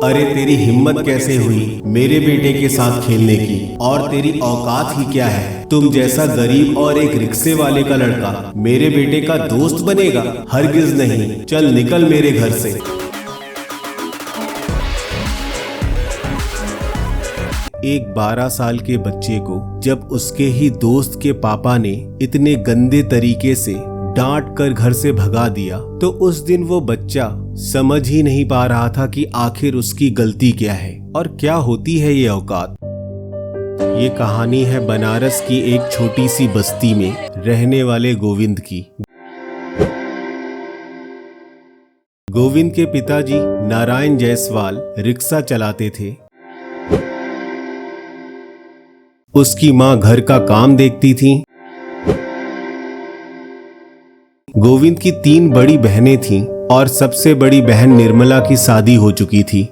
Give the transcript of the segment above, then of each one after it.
अरे तेरी हिम्मत कैसे हुई मेरे बेटे के साथ खेलने की, और तेरी औकात ही क्या है? तुम जैसा गरीब और एक रिक्शे वाले का लड़का मेरे बेटे का दोस्त बनेगा? हरगिज नहीं, चल निकल मेरे घर से। एक 12 साल के बच्चे को जब उसके ही दोस्त के पापा ने इतने गंदे तरीके से डांट कर घर से भगा दिया, तो उस दिन वो बच्चा समझ ही नहीं पा रहा था कि आखिर उसकी गलती क्या है और क्या होती है ये औकात। ये कहानी है बनारस की एक छोटी सी बस्ती में रहने वाले गोविंद की। गोविंद के पिताजी नारायण जायसवाल रिक्शा चलाते थे। उसकी माँ घर का काम देखती थी। गोविंद की 3 बड़ी बहनें थीं और सबसे बड़ी बहन निर्मला की शादी हो चुकी थी।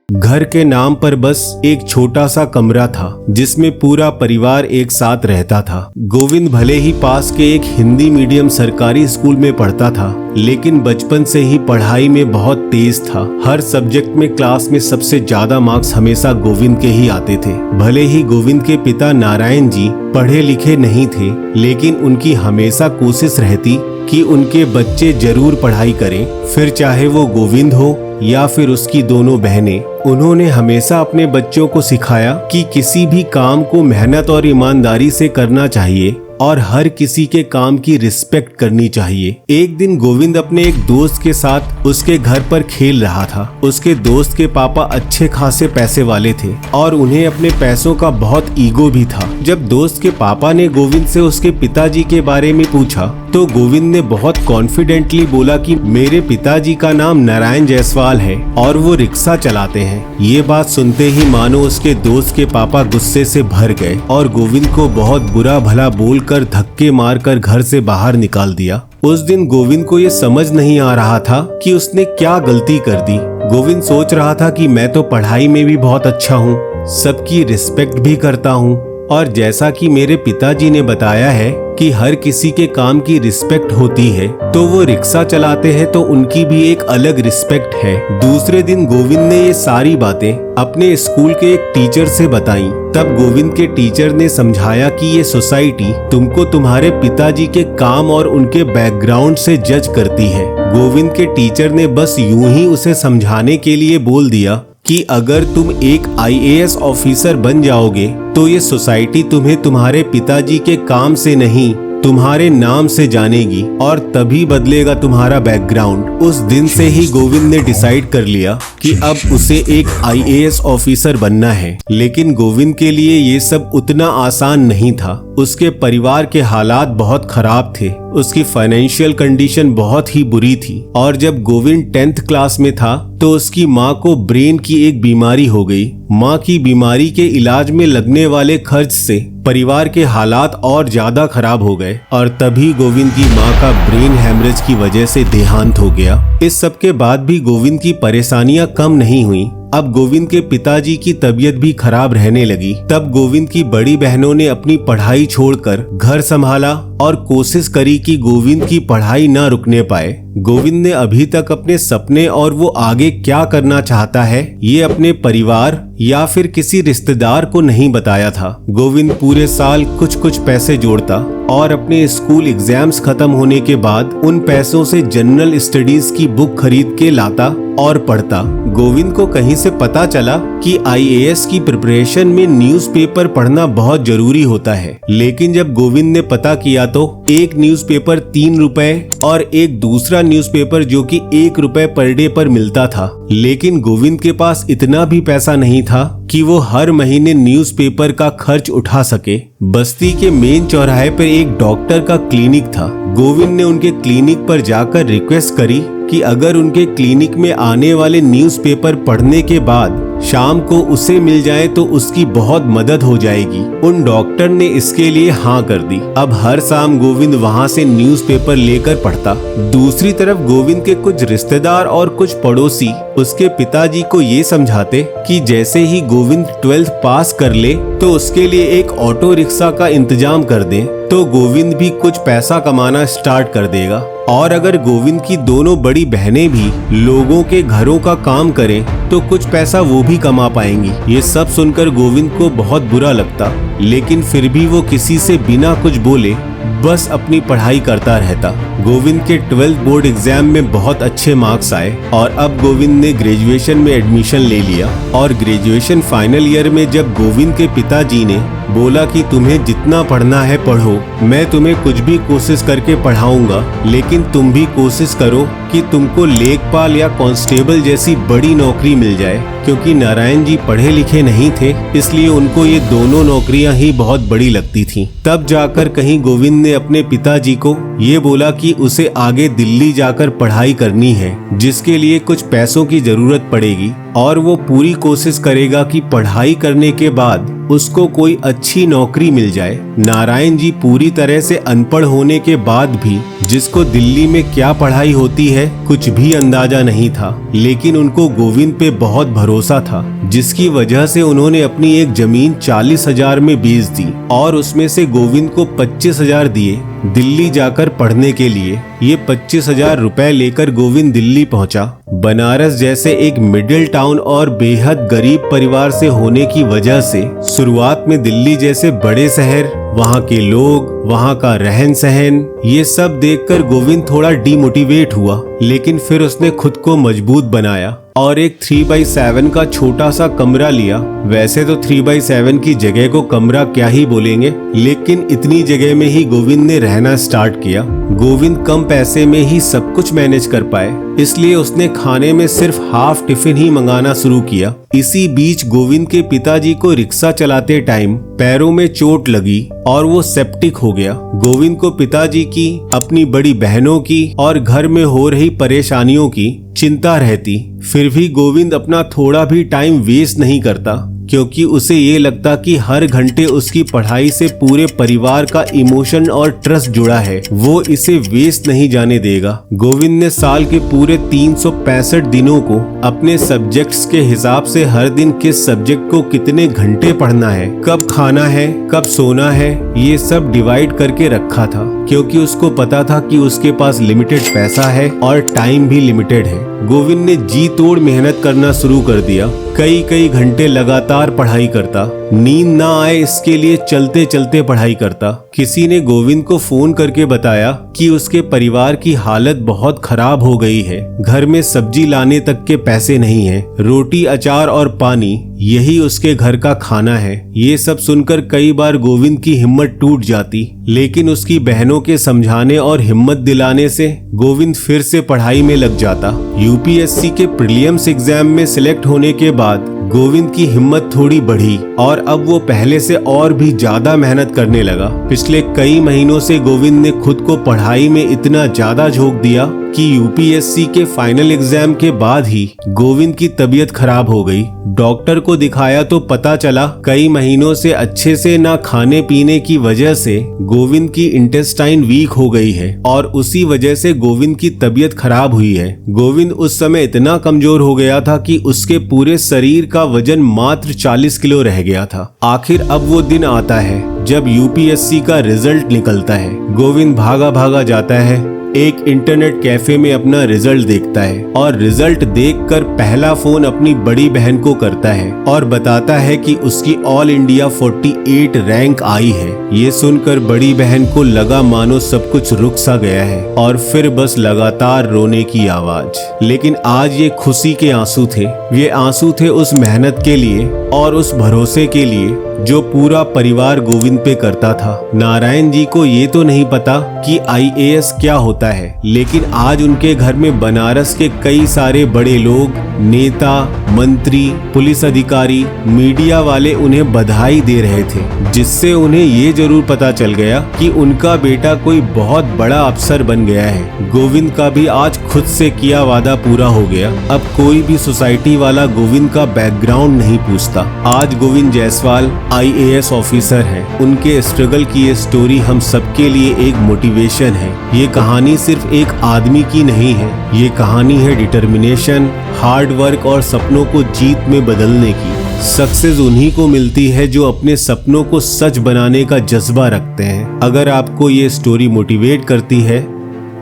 घर के नाम पर बस एक छोटा सा कमरा था जिसमें पूरा परिवार एक साथ रहता था। गोविंद भले ही पास के एक हिंदी मीडियम सरकारी स्कूल में पढ़ता था, लेकिन बचपन से ही पढ़ाई में बहुत तेज था। हर सब्जेक्ट में क्लास में सबसे ज्यादा मार्क्स हमेशा गोविंद के ही आते थे। भले ही गोविंद के पिता नारायण जी पढ़े लिखे नहीं थे, लेकिन उनकी हमेशा कोशिश रहती कि उनके बच्चे जरूर पढ़ाई करें, फिर चाहे वो गोविंद हो या फिर उसकी दोनों बहनें। उन्होंने हमेशा अपने बच्चों को सिखाया कि किसी भी काम को मेहनत और ईमानदारी से करना चाहिए और हर किसी के काम की रिस्पेक्ट करनी चाहिए। एक दिन गोविंद अपने एक दोस्त के साथ उसके घर पर खेल रहा था। उसके दोस्त के पापा अच्छे खासे पैसे वाले थे और उन्हें अपने पैसों का बहुत ईगो भी था। जब दोस्त के पापा ने गोविंद से उसके पिताजी के बारे में पूछा, तो गोविंद ने बहुत कॉन्फिडेंटली बोला कि मेरे पिताजी का नाम नारायण जायसवाल है और वो रिक्शा चलाते हैं। ये बात सुनते ही मानो उसके दोस्त के पापा गुस्से से भर गए और गोविंद को बहुत बुरा भला बोलकर धक्के मारकर घर से बाहर निकाल दिया। उस दिन गोविंद को ये समझ नहीं आ रहा था कि उसने क्या गलती कर दी। गोविंद सोच रहा था कि मैं तो पढ़ाई में भी बहुत अच्छा हूँ, सबकी रिस्पेक्ट भी करता हूँ, और जैसा कि मेरे पिताजी ने बताया है कि हर किसी के काम की रिस्पेक्ट होती है, तो वो रिक्शा चलाते हैं तो उनकी भी एक अलग रिस्पेक्ट है। दूसरे दिन गोविंद ने ये सारी बातें अपने स्कूल के एक टीचर से बताई। तब गोविंद के टीचर ने समझाया कि ये सोसाइटी तुमको तुम्हारे पिताजी के काम और उनके बैकग्राउंड से जज करती है। गोविंद के टीचर ने बस यूं ही उसे समझाने के लिए बोल दिया कि अगर तुम एक IAS ऑफिसर बन जाओगे तो ये सोसाइटी तुम्हें तुम्हारे पिताजी के काम से नहीं, तुम्हारे नाम से जानेगी और तभी बदलेगा तुम्हारा बैकग्राउंड। उस दिन से ही गोविंद ने डिसाइड कर लिया कि अब उसे एक IAS ऑफिसर बनना है। लेकिन गोविंद के लिए ये सब उतना आसान नहीं था। उसके परिवार के हालात बहुत खराब थे। उसकी फाइनेंशियल कंडीशन बहुत ही बुरी थी और जब गोविंद 10th क्लास में था तो उसकी माँ को ब्रेन की एक बीमारी हो गई। माँ की बीमारी के इलाज में लगने वाले खर्च से परिवार के हालात और ज्यादा खराब हो गए और तभी गोविंद की माँ का ब्रेन हैमरेज की वजह से देहांत हो गया। इस सब के बाद भी गोविंद की परेशानियां कम नहीं हुई। अब गोविंद के पिताजी की तबीयत भी खराब रहने लगी। तब गोविंद की बड़ी बहनों ने अपनी पढ़ाई छोड़कर घर संभाला और कोशिश करी कि गोविंद की पढ़ाई ना रुकने पाए। गोविंद ने अभी तक अपने सपने और वो आगे क्या करना चाहता है ये अपने परिवार या फिर किसी रिश्तेदार को नहीं बताया था। गोविंद पूरे साल कुछ पैसे जोड़ता और अपने स्कूल एग्जाम्स खत्म होने के बाद उन पैसों से जनरल स्टडीज की बुक खरीद के लाता और पढ़ता। गोविंद को कहीं से पता चला कि IAS की प्रिपरेशन में न्यूज़पेपर पढ़ना बहुत जरूरी होता है, लेकिन जब गोविंद ने पता किया तो एक न्यूज़पेपर 3 रुपए और एक दूसरा न्यूज़पेपर जो कि 1 रुपए पर डे पर मिलता था। लेकिन गोविंद के पास इतना भी पैसा नहीं था कि वो हर महीने न्यूज़पेपर का खर्च उठा सके। बस्ती के मेन चौराहे पर एक डॉक्टर का क्लिनिक था। गोविंद ने उनके क्लिनिक पर जाकर रिक्वेस्ट करी कि अगर उनके क्लिनिक में आने वाले न्यूज़पेपर पढ़ने के बाद शाम को उसे मिल जाए तो उसकी बहुत मदद हो जाएगी। उन डॉक्टर ने इसके लिए हाँ कर दी। अब हर शाम गोविंद वहाँ से न्यूज़पेपर लेकर पढ़ता। दूसरी तरफ गोविंद के कुछ रिश्तेदार और कुछ पड़ोसी उसके पिताजी को ये समझाते कि जैसे ही गोविंद 12th पास कर ले तो उसके लिए एक ऑटो रिक्शा का इंतजाम कर दें, तो गोविंद भी कुछ पैसा कमाना स्टार्ट कर देगा। और अगर गोविंद की दोनों बड़ी बहनें भी लोगों के घरों का काम करें तो कुछ पैसा वो भी कमा पाएंगी। ये सब सुनकर गोविंद को बहुत बुरा लगता, लेकिन फिर भी वो किसी से बिना कुछ बोले बस अपनी पढ़ाई करता रहता। गोविंद के 12th बोर्ड एग्जाम में बहुत अच्छे मार्क्स आए और अब गोविंद ने ग्रेजुएशन में एडमिशन ले लिया। और ग्रेजुएशन फाइनल ईयर में जब गोविंद के पिताजी ने बोला कि तुम्हें जितना पढ़ना है पढ़ो, मैं तुम्हें कुछ भी कोशिश करके पढ़ाऊंगा, लेकिन तुम भी कोशिश करो कि तुमको लेखपाल या कांस्टेबल जैसी बड़ी नौकरी मिल जाए। क्योंकि नारायण जी पढ़े लिखे नहीं थे, इसलिए उनको ये दोनों नौकरियां ही बहुत बड़ी लगती थीं। तब जाकर कहीं गोविंद ने अपने पिताजी को ये बोला कि उसे आगे दिल्ली जाकर पढ़ाई करनी है, जिसके लिए कुछ पैसों की जरूरत पड़ेगी और वो पूरी कोशिश करेगा कि पढ़ाई करने के बाद उसको कोई अच्छी नौकरी मिल जाए। नारायण जी पूरी तरह से अनपढ़ होने के बाद भी जिसको दिल्ली में क्या पढ़ाई होती है कुछ भी अंदाजा नहीं था, लेकिन उनको गोविंद पे बहुत भरोसा था, जिसकी वजह से उन्होंने अपनी एक जमीन 40,000 में बेच दी और उसमें से गोविंद को 25,000 दिए दिल्ली जाकर पढ़ने के लिए। ये 25,000 रुपए लेकर गोविंद दिल्ली पहुंचा। बनारस जैसे एक मिडिल टाउन और बेहद गरीब परिवार से होने की वजह से शुरुआत में दिल्ली जैसे बड़े शहर, वहाँ के लोग, वहाँ का रहन सहन, ये सब देखकर गोविंद थोड़ा डीमोटिवेट हुआ, लेकिन फिर उसने खुद को मजबूत बनाया और एक 3x7 का छोटा सा कमरा लिया। वैसे तो 3x7 की जगह को कमरा क्या ही बोलेंगे, लेकिन इतनी जगह में ही गोविंद ने रहना स्टार्ट किया। गोविंद कम पैसे में ही सब कुछ मैनेज कर पाए, इसलिए उसने खाने में सिर्फ हाफ टिफिन ही मंगाना शुरू किया। इसी बीच गोविंद के पिताजी को रिक्शा चलाते टाइम पैरों में चोट लगी और वो सेप्टिक हो गया। गोविंद को पिताजी की, अपनी बड़ी बहनों की और घर में हो रही परेशानियों की चिंता रहती, फिर भी गोविंद अपना थोड़ा भी टाइम वेस्ट नहीं करता, क्योंकि उसे ये लगता कि हर घंटे उसकी पढ़ाई से पूरे परिवार का इमोशन और ट्रस्ट जुड़ा है, वो इसे वेस्ट नहीं जाने देगा। गोविंद ने साल के पूरे 365 दिनों को अपने सब्जेक्ट्स के हिसाब से हर दिन किस सब्जेक्ट को कितने घंटे पढ़ना है, कब खाना है, कब सोना है, ये सब डिवाइड करके रखा था, क्योंकि उसको पता था कि उसके पास लिमिटेड पैसा है और टाइम भी लिमिटेड है। गोविंद ने जी तोड़ मेहनत करना शुरू कर दिया। कई घंटे लगातार पढ़ाई करता, नींद ना आए इसके लिए चलते चलते पढ़ाई करता। किसी ने गोविंद को फोन करके बताया कि उसके परिवार की हालत बहुत खराब हो गई है, घर में सब्जी लाने तक के पैसे नहीं हैं, रोटी अचार और पानी यही उसके घर का खाना है। ये सब सुनकर कई बार गोविंद की हिम्मत टूट जाती, लेकिन उसकी बहनों के समझाने और हिम्मत दिलाने से गोविंद फिर से पढ़ाई में लग जाता। यूपीएससी के प्रीलिम्स एग्जाम में सिलेक्ट होने के बाद गोविंद की हिम्मत थोड़ी बढ़ी और अब वो पहले से और भी ज्यादा मेहनत करने लगा। पिछले कई महीनों से गोविंद ने खुद को पढ़ाई में इतना ज्यादा झोंक दिया कि यूपीएससी के फाइनल एग्जाम के बाद ही गोविंद की तबीयत खराब हो गई। डॉक्टर को दिखाया तो पता चला कई महीनों से अच्छे से ना खाने पीने की वजह से गोविंद की इंटेस्टाइन वीक हो गई है और उसी वजह से गोविंद की तबीयत खराब हुई है। गोविंद उस समय इतना कमजोर हो गया था कि उसके पूरे शरीर का वजन मात्र 40 किलो रह गया था। आखिर अब वो दिन आता है जब यूपीएससी का रिजल्ट निकलता है। गोविंद भागा भागा जाता है, एक इंटरनेट कैफे में अपना रिजल्ट देखता है और रिजल्ट देखकर पहला फोन अपनी बड़ी बहन को करता है और बताता है कि उसकी ऑल इंडिया 48 रैंक आई है। ये सुनकर बड़ी बहन को लगा मानो सब कुछ रुक सा गया है और फिर बस लगातार रोने की आवाज। लेकिन आज ये खुशी के आंसू थे। ये आंसू थे उस मेहनत के लिए और उस भरोसे के लिए जो पूरा परिवार गोविंद पे करता था। नारायण जी को ये तो नहीं पता कि आईएएस क्या होता है, लेकिन आज उनके घर में बनारस के कई सारे बड़े लोग, नेता, मंत्री, पुलिस अधिकारी, मीडिया वाले उन्हें बधाई दे रहे थे, जिससे उन्हें ये जरूर पता चल गया कि उनका बेटा कोई बहुत बड़ा अफसर बन गया है। गोविंद का भी आज खुद से किया वादा पूरा हो गया। अब कोई भी सोसाइटी वाला गोविंद का बैकग्राउंड नहीं पूछता। आज गोविंद जायसवाल आईएएस ऑफिसर हैं। उनके स्ट्रगल की ये स्टोरी हम सबके लिए एक मोटिवेशन है। ये कहानी सिर्फ एक आदमी की नहीं है, ये कहानी है डिटर्मिनेशन, हार्ड वर्क और सपनों को जीत में बदलने की। सक्सेस उन्हीं को मिलती है जो अपने सपनों को सच बनाने का जज्बा रखते हैं। अगर आपको ये स्टोरी मोटिवेट करती है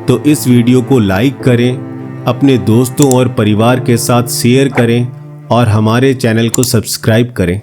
तो इस वीडियो को लाइक करें, अपने दोस्तों और परिवार के साथ शेयर करें और हमारे चैनल को सब्सक्राइब करें।